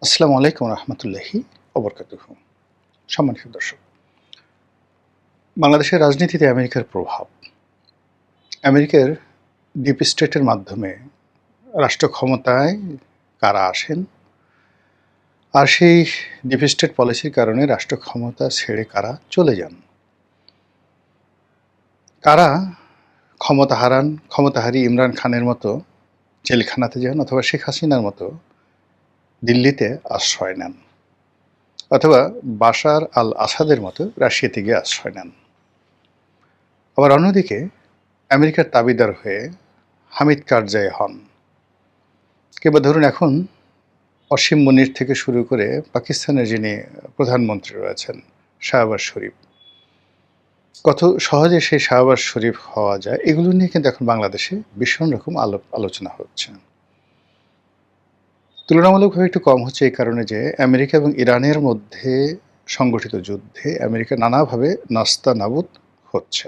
আসসালামু আলাইকুম রহমতুল্লাহি ওবরকাতুহু। সম্মানিত দর্শক, বাংলাদেশের রাজনীতিতে আমেরিকার প্রভাব। আমেরিকার ডিপ স্টেটের মাধ্যমে রাষ্ট্র ক্ষমতায় কারা আসেন, আর সেই ডিপ স্টেট পলিসির কারণে রাষ্ট্র ক্ষমতা ছেড়ে কারা চলে যান, কারা ক্ষমতা হারান, ক্ষমতাহারী ইমরান খানের মতো জেলখানাতে যান, অথবা শেখ হাসিনার মতো দিল্লিতে আশ্রয় নেন, অথবা বাশার আল আসাদের মতো রাশিয়াতে গিয়ে আশ্রয় নেন। আবার অন্যদিকে আমেরিকার তাবিদার হয়ে হামিদ কারজাই হন, কিংবা ধরুন এখন অসীম মুনির থেকে শুরু করে পাকিস্তানের যিনি প্রধানমন্ত্রী রয়েছেন শাহবাজ শরীফ, কত সহজে সেই শাহবাজ শরীফ হওয়া যায়, এগুলো নিয়ে কিন্তু এখন বাংলাদেশে ভীষণ রকম আলোচনা হচ্ছে। তুলনামূলকভাবে একটু কম হচ্ছে এই কারণে যে আমেরিকা এবং ইরানের মধ্যে সংগঠিত যুদ্ধে আমেরিকা নানাভাবে নাস্তানাবুদ হচ্ছে।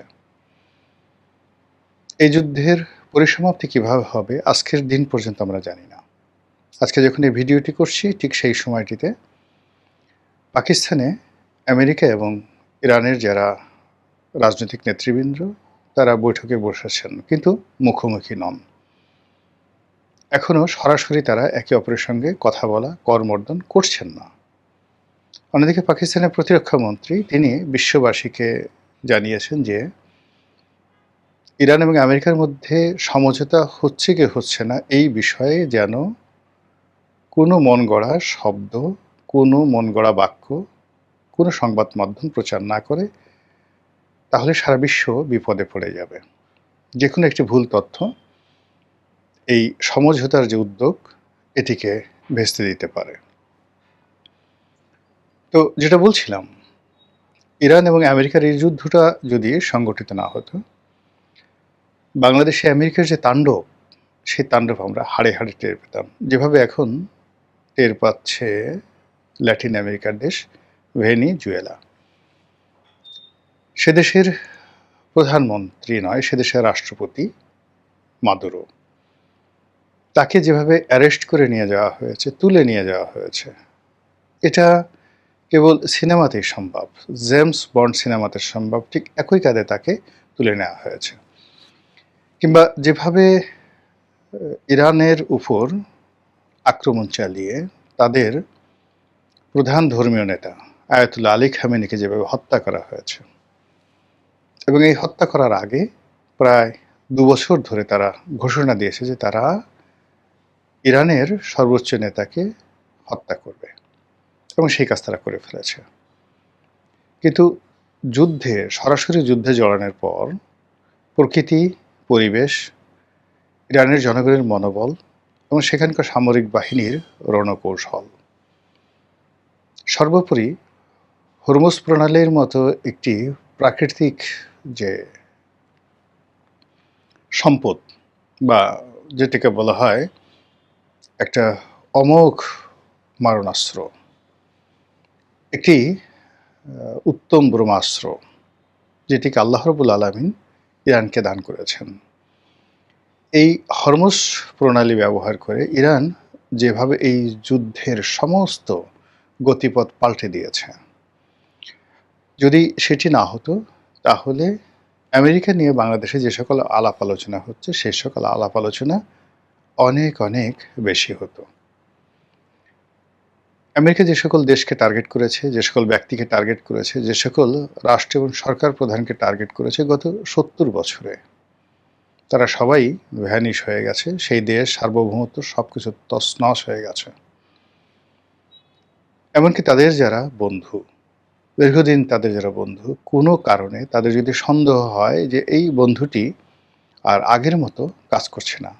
এই যুদ্ধের পরিসমাপ্তি কিভাবে হবে আজকের দিন পর্যন্ত আমরা জানি না। আজকে যখন এই ভিডিওটি করছি ঠিক সেই সময়টিতে পাকিস্তানে আমেরিকা এবং ইরানের যারা রাজনৈতিক নেতৃবৃন্দ তারা বৈঠকে বসেছেন, কিন্তু মুখোমুখি নন। এখনও সরাসরি তারা একে অপরের সঙ্গে কথা বলা করমর্দন করছেন না। অন্যদিকে পাকিস্তানের প্রতিরক্ষা মন্ত্রী তিনি বিশ্ববাসীকে জানিয়েছেন যে ইরান এবং আমেরিকার মধ্যে সমঝোতা হচ্ছে কি হচ্ছে না এই বিষয়ে যেন কোনো মন গড়া শব্দ, কোনো মন গড়া বাক্য, কোনো সংবাদ মাধ্যম প্রচার না করে, তাহলে সারা বিশ্ব বিপদে পড়ে যাবে। যে কোনো একটি ভুল তথ্য এই সমঝোতার যে উদ্যোগ এটিকে ভেস্তে দিতে পারে। তো যেটা বলছিলাম, ইরান এবং আমেরিকার এই যুদ্ধটা যদি সংগঠিত না হতো, বাংলাদেশে আমেরিকার যে তাণ্ডব, সেই তাণ্ডব আমরা হাড়ে হাড়ে টের পেতাম, যেভাবে এখন টের পাচ্ছে ল্যাটিন আমেরিকার দেশ ভেনিজুয়েলা। সে দেশের প্রধানমন্ত্রী নয়, সে দেশের রাষ্ট্রপতি মাদুরো, তাকে যেভাবে অ্যারেস্ট করে নিয়ে যাওয়া হয়েছে, তুলে নিয়ে যাওয়া হয়েছে, এটা কেবল সিনেমাতেই সম্ভব। জেমস বন্ড সিনেমাতে সম্ভব, ঠিক একই কায়দে তাকে তুলে নেওয়া হয়েছে। কিংবা যেভাবে ইরানের উপর আক্রমণ চালিয়ে তাদের প্রধান ধর্মীয় নেতা আয়াতুল্লাহ আলী খামেনিকে যেভাবে হত্যা করা হয়েছে, এবং এই হত্যা করার আগে প্রায় ২ বছর ধরে তারা ঘোষণা দিয়েছে যে তারা ইরানের সর্বোচ্চ নেতাকে হত্যা করবে, এবং সেই কাজ তারা করে ফেলেছে। কিন্তু সরাসরি যুদ্ধে জড়ানোর পর প্রকৃতি, পরিবেশ, ইরানের জনগণের মনোবল এবং সেখানকার সামরিক বাহিনীর রণকৌশল, সর্বোপরি হরমুজ প্রণালীর মতো একটি প্রাকৃতিক যে সম্পদ, বা যেটাকে বলা হয় একটা অমোঘ মারণাস্ত্র, একটি উত্তম ব্রহ্মাস্ত্র, যেটিকে আল্লাহ রাব্বুল আলামিন ইরানকে দান করেছেন। এই হরমুজ প্রণালী ব্যবহার করে ইরান যেভাবে এই যুদ্ধের সমস্ত গতিপথ পাল্টে দিয়েছে, যদি সেটি না হতো তাহলে আমেরিকা নিয়ে বাংলাদেশে যে সকল আলাপ আলোচনা হচ্ছে সেই সকল আলাপ আলোচনা অনেক অনেক বেশি হতো। আমেরিকা যে সকল দেশকে টার্গেট করেছে, যে সকল ব্যক্তিকে টার্গেট করেছে, যে সকল রাষ্ট্র এবং সরকার প্রধানকে টার্গেট করেছে গত ৭০ বছরে, তারা সবাই ভ্যানিশ হয়ে গেছে। সেই দেশ সার্বভৌমত্ব সবকিছু তছনছ হয়ে গেছে। এমনকি তাদের যারা বন্ধু, দীর্ঘদিন তাদের যারা বন্ধু, কোনো কারণে তাদের যদি সন্দেহ হয় যে এই বন্ধুটি আর আগের মতো কাজ করছে না,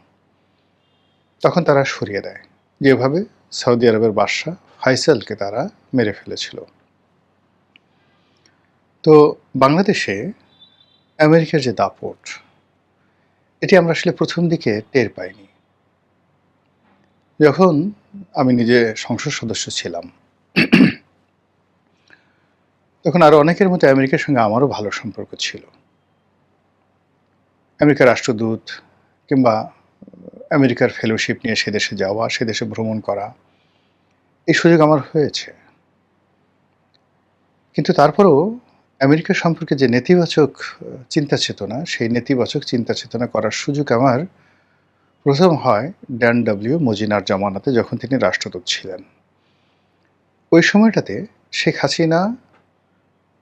তখন তারা সরিয়ে দেয়, যেভাবে সৌদি আরবের বাদশা ফাইসালকে তারা মেরে ফেলেছিল। তো বাংলাদেশে আমেরিকার যে দাপট, এটি আমরা আসলে প্রথম দিকে টের পাইনি। যখন আমি নিজে সংসদ সদস্য ছিলাম, তখন আরও অনেকের মতো আমেরিকার সঙ্গে আমারও ভালো সম্পর্ক ছিল। আমেরিকার রাষ্ট্রদূত কিংবা আমেরিকার ফেলোশিপ নিয়ে সে দেশে যাওয়া, সে দেশে ভ্রমণ করা, এই সুযোগ আমার হয়েছে। কিন্তু তারপরেও আমেরিকা সম্পর্কে যে নেতিবাচক চিন্তা চেতনা, সেই নেতিবাচক চিন্তা চেতনা করার সুযোগ আমার ১ম হয় ড্যান ডব্লিউ মজীনার জামানাতে, যখন তিনি রাষ্ট্রদূত ছিলেন। ওই সময়টাতে শেখ হাসিনা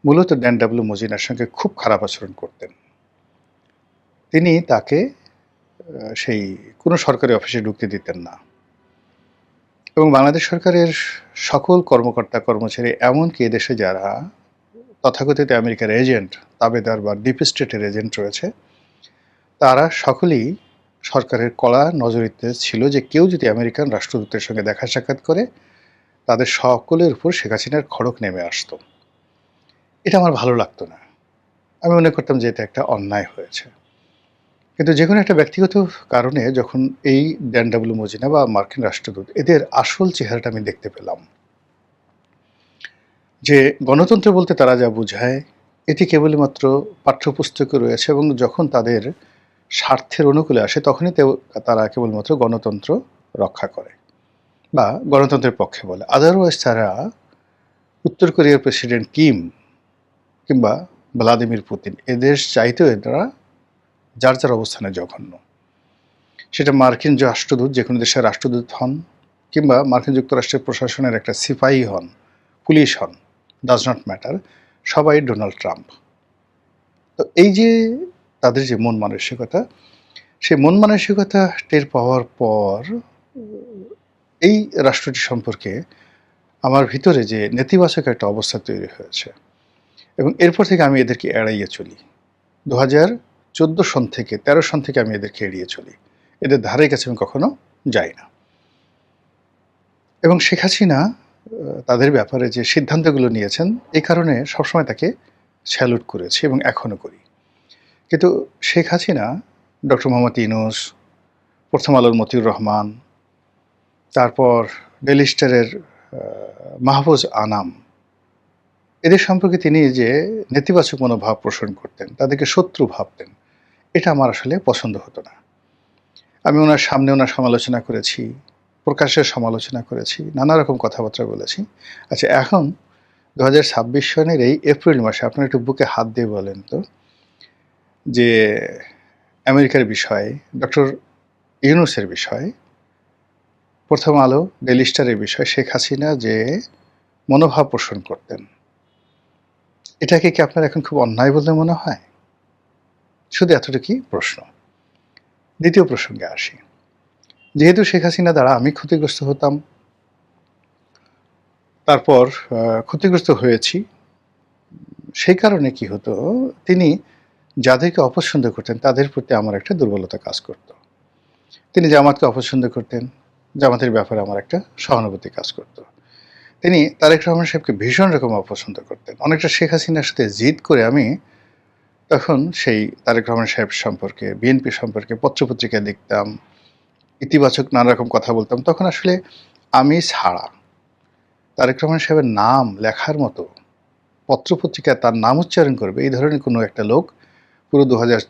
মূলত ড্যান ডব্লিউ মজীনার সঙ্গে খুব খারাপ আচরণ করতেন। তিনি তাকে সেই কোনো সরকারি অফিসে ঢুকতে দিতেন না, এবং বাংলাদেশ সরকারের সকল কর্মকর্তা কর্মচারী, এমনকি এদেশে যারা তথাকথিত আমেরিকার এজেন্ট, তাবেদার বা ডিপ স্টেটের এজেন্ট রয়েছে, তারা সকলেই সরকারের কড়া নজরিতে ছিল যে কেউ যদি আমেরিকান রাষ্ট্রদূতের সঙ্গে দেখা সাক্ষাৎ করে, তাদের সকলের উপর শেখ হাসিনার খড়ক নেমে আসতো। এটা আমার ভালো লাগতো না। আমি মনে করতাম যে এটা একটা অন্যায় হয়েছে। কিন্তু যেকোনো একটা ব্যক্তিগত কারণে যখন এই ড্যান ডব্লিউ মজীনা বা মার্কিন রাষ্ট্রদূত, এদের আসল চেহারাটা আমি দেখতে পেলাম, যে গণতন্ত্র বলতে তারা যা বোঝায় এটি কেবলমাত্র পাঠ্যপুস্তকে রয়েছে, এবং যখন তাদের স্বার্থের অনুকূলে আসে তখনই তারা কেবলমাত্র গণতন্ত্র রক্ষা করে বা গণতন্ত্রের পক্ষে বলে। আদারওয়াইজ তারা উত্তর কোরিয়ার প্রেসিডেন্ট কিম কিংবা ভ্লাদিমির পুতিন, এদের চাইতেও এরা যার যার অবস্থানে জঘন্য। সেটা মার্কিন রাষ্ট্রদূত, যে কোনো দেশের রাষ্ট্রদূত হন, কিংবা মার্কিন যুক্তরাষ্ট্রের প্রশাসনের একটা সিপাহী হন, পুলিশ হন, ডাজ নট ম্যাটার, সবাই ডোনাল্ড ট্রাম্প। তো এই যে তাদের যে মন মানসিকতা, সেই মন মানসিকতা টের পাওয়ার পর এই রাষ্ট্রটি সম্পর্কে আমার ভিতরে যে নেতিবাচক একটা অবস্থা তৈরি হয়েছে, এবং এরপর থেকে আমি এদেরকে এড়াইয়ে চলি। 2014 সন থেকে 13 সন থেকে আমি এদেরকে এড়িয়ে চলি, এদের ধারে কাছে আমি কখনো যাই না। এবং শেখ হাসিনা তাদের ব্যাপারে যে সিদ্ধান্তগুলো নিয়েছেন, এই কারণে সবসময় তাকে স্যালুট করেছি এবং এখনও করি। কিন্তু শেখ হাসিনা, ডক্টর মোহাম্মদ ইউনূস, প্রথম আলোর মতিউর রহমান, তারপর ডেইলি স্টারের মাহফুজ আনাম, এদের সম্পর্কে তিনি যে নেতিবাচক মনোভাব পোষণ করতেন, তাদেরকে শত্রু ভাবতেন, এটা আমার আসলে পছন্দ হতো না। আমি ওনার সামনে ওনার সমালোচনা করেছি, প্রকাশ্যে সমালোচনা করেছি, নানা রকম কথাবার্তা বলেছি। আচ্ছা, এখন 2026 সনের এই এপ্রিল মাসে আপনারা একটু বুকে হাত দিয়ে বলেন তো, যে আমেরিকার বিষয়ে, ডক্টর ইউনূসের বিষয়ে, প্রথম আলো, ডেইলি স্টারের বিষয়ে শেখ হাসিনা যে মনোভাব পোষণ করতেন, এটাকে কি আপনার এখন খুব অন্যায় বলে মনে হয়? শুধু এতটুকুই প্রশ্ন। দ্বিতীয় প্রসঙ্গে আসি। যেহেতু শেখ হাসিনা দ্বারা আমি ক্ষতিগ্রস্ত হতাম, তারপর ক্ষতিগ্রস্ত হয়েছি, সেই কারণে কি হতো, তিনি যাদেরকে অপছন্দ করতেন তাদের প্রতি আমার একটা দুর্বলতা কাজ করত। তিনি জামাতকে অপছন্দ করতেন, জামাতের ব্যাপারে আমার একটা সহানুভূতি কাজ করত। তিনি তারেক রহমান সাহেবকে ভীষণ রকম অপছন্দ করতেন। অনেকটা শেখ হাসিনার সাথে জিদ করে আমি তখন সেই তারেক রহমান সাহেব সম্পর্কে, বিএনপি সম্পর্কে পত্রপত্রিকায় লিখতাম, ইতিবাচক নানা রকম কথা বলতাম। তখন আসলে আমি ছাড়া তারেক রহমান সাহেবের নাম লেখার মতো, পত্রপত্রিকায় তার নাম উচ্চারণ করবে, এই ধরনের কোনো একটা লোক পুরো 2000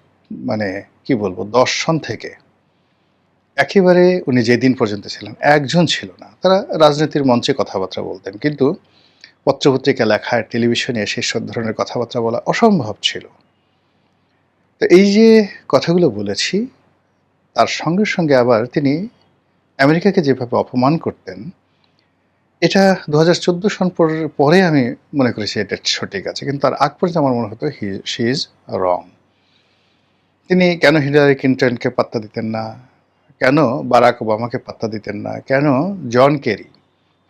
মানে কি বলবো 10 সন থেকে একেবারে উনি যেদিন পর্যন্ত ছিলেন একজন ছিল না। তারা রাজনীতির মঞ্চে কথাবার্তা বলতেন, কিন্তু পত্রপত্রিকা লেখায়, টেলিভিশনে এসে সব ধরনের কথাবার্তা বলা অসম্ভব ছিল। তো এই যে কথাগুলো বলেছি, তার সঙ্গে সঙ্গে আবার তিনি আমেরিকাকে যেভাবে অপমান করতেন, এটা 2014 সন পরে আমি মনে করেছি এটা সঠিক আছে, কিন্তু তার আগ পর্যন্ত আমার মনে হতো শি ইজ রং। তিনি কেন হিলারি ক্লিন্টনকে পাত্তা দিতেন না, কেন বারাক ওবামাকে পাত্তা দিতেন না, কেন জন কেরি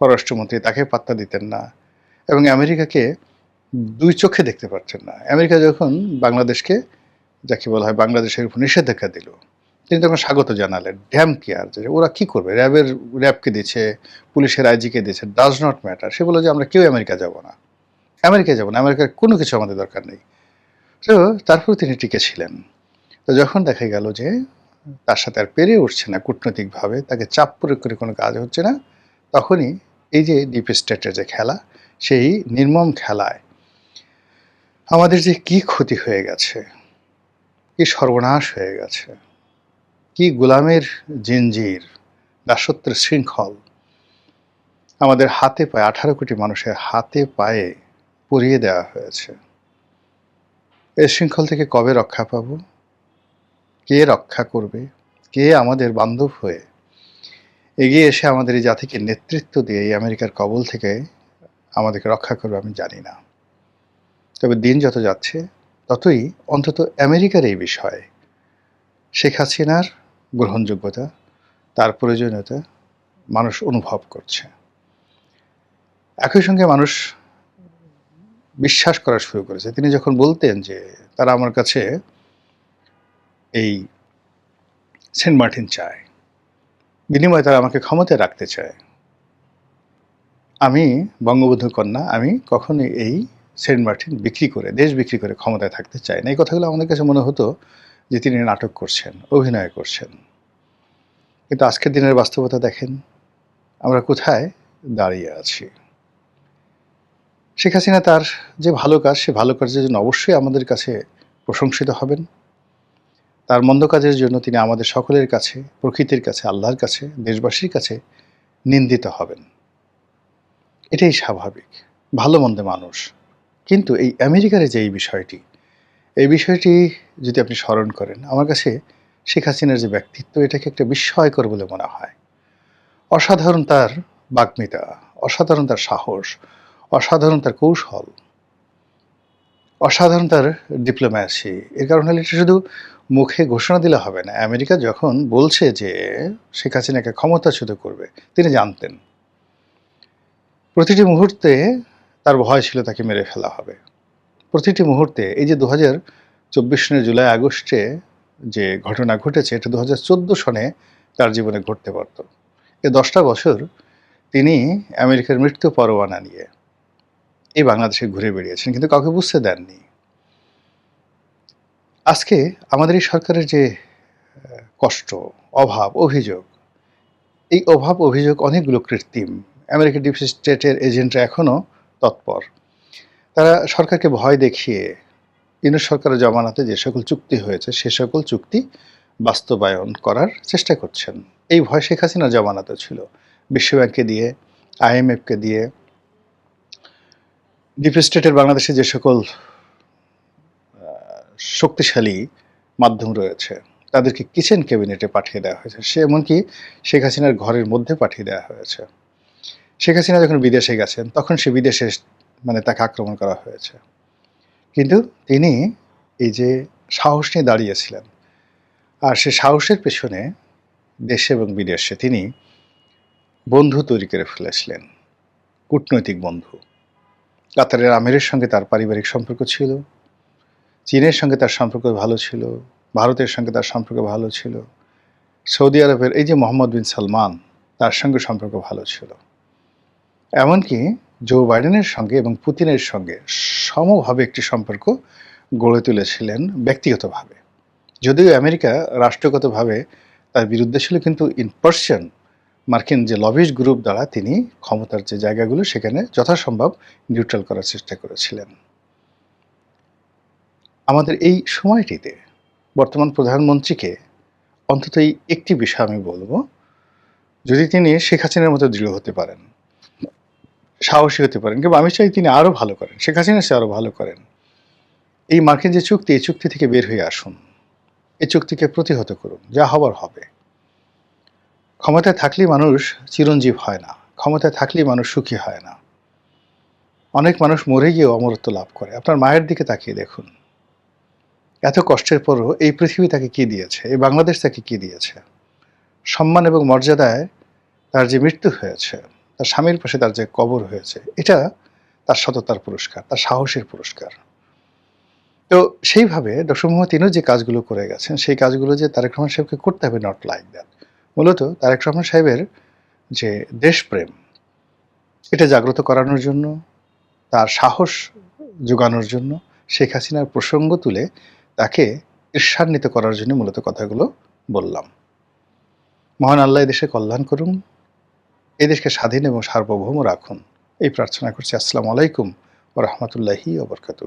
পররাষ্ট্রমন্ত্রী তাকে পাত্তা দিতেন না, এবং আমেরিকাকে দুই চোখে দেখতে পারছেন না। আমেরিকা যখন বাংলাদেশকে, যাকে বলা হয় বাংলাদেশের উপর নিষেধাজ্ঞা দিল, তিনি তখন স্বাগত জানালেন। ড্যাম কেয়ার, যে ওরা কি করবে, র্যাবকে দিচ্ছে, পুলিশের আইজিকে দিচ্ছে, ডাজ নট ম্যাটার। সে বলে যে আমরা কেউ আমেরিকা যাব না, আমেরিকায় যাব না, আমেরিকার কোনো কিছু আমাদের দরকার নেই। তো তারপর তিনি টিকে ছিলেন। তো যখন দেখা গেল যে তার সাথে আর পেরে উঠছে না কূটনৈতিকভাবে, তাকে চাপ প্রয়োগ করে কোনো কাজ হচ্ছে না, তখনই এই যে ডিপ স্টেটের যে খেলা, সেই নির্মম খেলায় আমাদের যে কি ক্ষতি হয়ে গেছে, কি সর্বনাশ হয়ে গেছে, কি গোলামের জিনজির, দাসত্বের শৃঙ্খল আমাদের হাতে পায়ে 18 কোটি মানুষের হাতে পায়ে পুড়িয়ে দেওয়া হয়েছে। এই শৃঙ্খল থেকে কবে রক্ষা পাব? কে রক্ষা করবে? কে আমাদের বান্ধব হয়ে এগিয়ে এসে আমাদের এই জাতিকে নেতৃত্ব দিয়ে এই আমেরিকার কবল থেকে আমাদেরকে রক্ষা করবে আমি জানি না। তবে দিন যত যাচ্ছে ততই অন্তত আমেরিকার এই বিষয়ে শেখ হাসিনার গ্রহণযোগ্যতা, তার প্রয়োজনীয়তা মানুষ অনুভব করছে। একই সঙ্গে মানুষ বিশ্বাস করা শুরু করেছে। তিনি যখন বলতেন যে তারা আমার কাছে এই সেন্ট মার্টিন চায়, বিনিময়ে তারা আমাকে ক্ষমতায় রাখতে চায়, আমি বঙ্গবন্ধু কন্যা, আমি কখনোই এই সেন্ট মার্টিন বিক্রি করে, দেশ বিক্রি করে ক্ষমতায় থাকতে চাই না। এই কথাগুলো আমাদের কাছে মনে হতো যে তিনি নাটক করছেন, অভিনয় করছেন। কিন্তু আজকের দিনের বাস্তবতা দেখেন, আমরা কোথায় দাঁড়িয়ে আছি। শেখ হাসিনা তার যে ভালো কাজ, সে ভালো কাজের জন্য অবশ্যই আমাদের কাছে প্রশংসিত হবেন। তার মন্দ কাজের জন্য তিনি আমাদের সকলের কাছে, প্রকৃতির কাছে, আল্লাহর কাছে, দেশবাসীর কাছে নিন্দিত হবেন। এটাই স্বাভাবিক, ভালো মন্দে মানুষ। কিন্তু এই আমেরিকার যে এই বিষয়টি যদি আপনি স্মরণ করেন, আমার কাছে শেখ হাসিনার যে ব্যক্তিত্ব, এটাকে একটা বিস্ময়কর বলে মনে হয়। অসাধারণ তার বাগ্মিতা, অসাধারণ তার সাহস, অসাধারণ তার কৌশল, অসাধারণ তার ডিপ্লোম্যাসি। এর কারণ হলে এটা শুধু মুখে ঘোষণা দিলে হবে না। আমেরিকা যখন বলছে যে শেখ হাসিনাকে ক্ষমতাচ্যুত করবে, তিনি জানতেন প্রতিটি মুহূর্তে তার ভয় ছিল তাকে মেরে ফেলা হবে। প্রতিটি মুহূর্তে এই যে 2024 সনের জুলাই আগস্টে যে ঘটনা ঘটেছে, এটা 2014 সনে তার জীবনে ঘটতে পারত। এই 10টা বছর তিনি আমেরিকার মৃত্যু পরোয়ানা নিয়ে এই বাংলাদেশে ঘুরে বেড়িয়েছেন, কিন্তু কাউকে বুঝতে দেননি। আজকে আমাদের এই সরকারের যে কষ্ট, অভাব, অভিযোগ, এই অভাব অভিযোগ অনেকগুলো কৃত্রিম। আমেরিকার ডিপ স্টেটের এজেন্টরা এখনও তৎপর। তারা সরকারকে ভয় দেখিয়ে ইউনূস সরকারের জমানাতে যে সকল চুক্তি হয়েছে সে সকল চুক্তি বাস্তবায়ন করার চেষ্টা করছেন। এই ভয় শেখ হাসিনার জমানাতে ছিল। বিশ্বব্যাংককে দিয়ে, IMF-কে দিয়ে, ডিপ স্টেটের বাংলাদেশে যে সকল শক্তিশালী মাধ্যম রয়েছে তাদেরকে কিচেন ক্যাবিনেটে পাঠিয়ে দেওয়া হয়েছে। সে এমনকি শেখ হাসিনার ঘরের মধ্যে পাঠিয়ে দেওয়া হয়েছে। শেখ হাসিনা যখন বিদেশে গেছেন তখন সে বিদেশে তাকে আক্রমণ করা হয়েছে। কিন্তু তিনি এই যে সাহস নিয়ে দাঁড়িয়েছিলেন, আর সে সাহসের পেছনে দেশে এবং বিদেশে তিনি বন্ধু তৈরি করে ফেলেছিলেন, কূটনৈতিক বন্ধু। কাতারের আমিরের সঙ্গে তার পারিবারিক সম্পর্ক ছিল, চীনের সঙ্গে তার সম্পর্ক ভালো ছিল, ভারতের সঙ্গে তার সম্পর্ক ভালো ছিল, সৌদি আরবের এই যে মোহাম্মদ বিন সালমান, তার সঙ্গে সম্পর্ক ভালো ছিল। এমনকি জো বাইডেনের সঙ্গে এবং পুতিনের সঙ্গে সমভাবে একটি সম্পর্ক গড়ে তুলেছিলেন ব্যক্তিগতভাবে। যদিও আমেরিকা রাষ্ট্রগতভাবে তার বিরুদ্ধে ছিল, কিন্তু ইন পার্সন মার্কিন যে লবিস্ট গ্রুপ দ্বারা তিনি ক্ষমতার যে জায়গাগুলো সেখানে যথাসম্ভব নিউট্রাল করার চেষ্টা করেছিলেন। আমাদের এই সময়টিতে বর্তমান প্রধানমন্ত্রীকে অন্তত এই একটি বিষয় আমি বলবো, যদি তিনি শেখ হাসিনার মতো দৃঢ় হতে পারেন, সাহসী হতে পারেন, কিন্তু আমি চাই তিনি আরও ভালো করেন, শেখ হাসিনা সে আরও ভালো করেন। এই মার্কিন যে চুক্তি, এই চুক্তি থেকে বের হয়ে আসুন, এই চুক্তিকে প্রতিহত করুন, যা হবার হবে। ক্ষমতায় থাকলেই মানুষ চিরঞ্জীব হয় না, ক্ষমতায় থাকলেই মানুষ সুখী হয় না। অনেক মানুষ মরে গিয়েও অমরত্ব লাভ করে। আপনার মায়ের দিকে তাকিয়ে দেখুন, এত কষ্টের পরও এই পৃথিবী তাকে কি দিয়েছে, এই বাংলাদেশ তাকে কি দিয়েছে? সম্মান এবং মর্যাদায় তার যে মৃত্যু হয়েছে, তার স্বামীর পাশে তার যে কবর হয়েছে, এটা তার সততার পুরস্কার, তার সাহসের পুরস্কার। তো সেইভাবে ডক্টর মোহাম্মদ ইউনূস যে কাজগুলো করে গেছেন, সেই কাজগুলো যে তারেক রহমান সাহেবকে করতে হবে, নট লাইক দ্যাট। মূলত তারেক রহমান সাহেবের যে দেশপ্রেম, এটা জাগ্রত করানোর জন্য, তার সাহস যোগানোর জন্য, শেখ হাসিনার প্রসঙ্গ তুলে তাকে ঈর্ষান্বিত করার জন্য মূলত কথাগুলো বললাম। মহান আল্লাহ এদেশে কল্যাণ করুন, এদেশকে স্বাধীন এবং সার্বভৌম রাখুন, এই প্রার্থনা করছি। আসসালামু আলাইকুম ওয়া রাহমাতুল্লাহি ওয়া বারাকাতুহু।